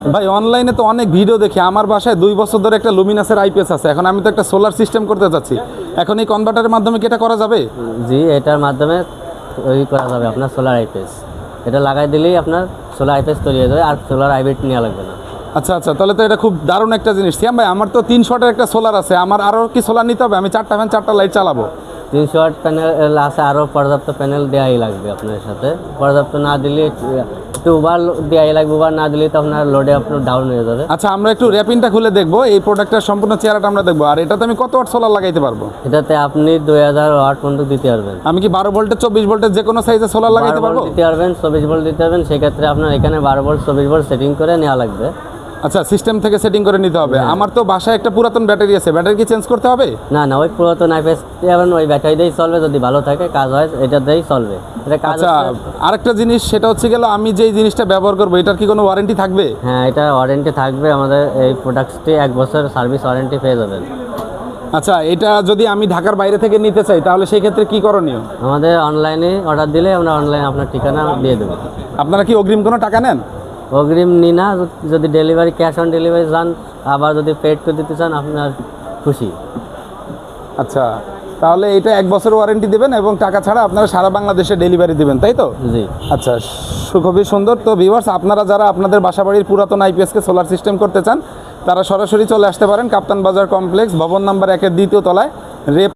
ভাই অনলাইনে তো অনেক ভিডিও দেখি, আমার বাসায় 2 বছর ধরে একটা লুমিনাসের আইপিএস আছে। এখন আমি তো একটা সোলার সিস্টেম করতে যাচ্ছি, এখন এই কনভার্টারের মাধ্যমে কি এটা করা যাবে? জি, এটার মাধ্যমে তৈরি করা যাবে আপনার সোলার আইপিএস। এটা লাগাই দিলেই আপনার সোলার আইপিএস তৈরি হয়ে যাবে, আর সোলার আইপিএস নেওয়া লাগবে না। আচ্ছা আচ্ছা, তাহলে তো এটা খুব দারুণ একটা জিনিস। সিয়াম ভাই, আমার তো 300 একটা সোলার আছে, আমার আরও কি সোলার নিতে হবে? আমি 4টা ফ্যান 4টা লাইট চালাবো। 300 ওয়াট প্যানেল আছে, আরও পর্যাপ্ত প্যানেল দেওয়াই লাগবে আপনার সাথে। পর্যাপ্ত না দিলে একটু ওভার দেওয়াই লাগবে, ওভার না দিলে তো আপনার লোডে আপনার ডাউন হয়ে যাবে। আচ্ছা, আমরা একটু র্যাপিনটা খুলে দেখবো, এই প্রোডাক্টের সম্পূর্ণ চেহারাটা আমরা দেখবো। আর এটাতে আমি কত ওয়াট সোলার লাগাইতে পারবো? এটাতে আপনি 2000 ওয়াট পর্যন্ত দিতে পারবেন। আমি কি 12 ভোল্টের 24 ভোল্টের যে কোনো সাইজে সোলার লাগাইতে 12 পারবো? ভোল্ট দিতে পারবেন, 24 ভোল্ট দিতে পারবেন। সেক্ষেত্রে আপনার এখানে 12 ভোল্ট 24 ভোল্ট সেটিং করে নেওয়া লাগবে। আচ্ছা, সিস্টেম থেকে সেটিং করে নিতে হবে। আমার তো বাসায় একটা পুরাতন ব্যাটারি আছে, ব্যাটারি কি চেঞ্জ করতে হবে? না না, ওই পুরাতন আইপিএস ওই ব্যাটারি দিয়েই চলবে, যদি ভালো থাকে কাজ হয় এটা দিয়েই চলবে। এটা কাজ আচ্ছা, আরেকটা জিনিস সেটা হচ্ছে গেল, আমি যেই জিনিসটা ব্যবহার করবো এটার কি কোনো ওয়ারেন্টি থাকবে? হ্যাঁ, এটা ওয়ারেন্টি থাকবে। আমাদের এই প্রোডাক্টটি 1 বছর সার্ভিস ওয়ারেন্টি পেয়ে যাবেন। আচ্ছা, এটা যদি আমি ঢাকার বাইরে থেকে নিতে চাই তাহলে সেই ক্ষেত্রে কি করণীয়? আমাদের অনলাইনে অর্ডার দিলে আমরা অনলাইনে আপনার ঠিকানা দিয়ে দেবো। আপনারা কি অগ্রিম কোনো টাকা নেন? অগ্রিম নি না, যদি ডেলিভারি ক্যাশ অন ডেলিভারি চান, আবার যদি পেড করে দিতে চান আপনার খুশি। আচ্ছা, তাহলে এটা 1 বছর ওয়ারেন্টি দেবেন এবং টাকা ছাড়া আপনারা সারা বাংলাদেশে ডেলিভারি দিবেন, তাই তো? জি। আচ্ছা, খুবই সুন্দর। তো ভিউয়ার্স, আপনারা যারা আপনাদের বাসাবাড়ির পুরাতন আইপিএসকে সোলার সিস্টেম করতে চান তারা সরাসরি চলে আসতে পারেন কাপ্তান বাজার কমপ্লেক্স, ভবন নাম্বার 1-এর 2য় তলায়, রেপ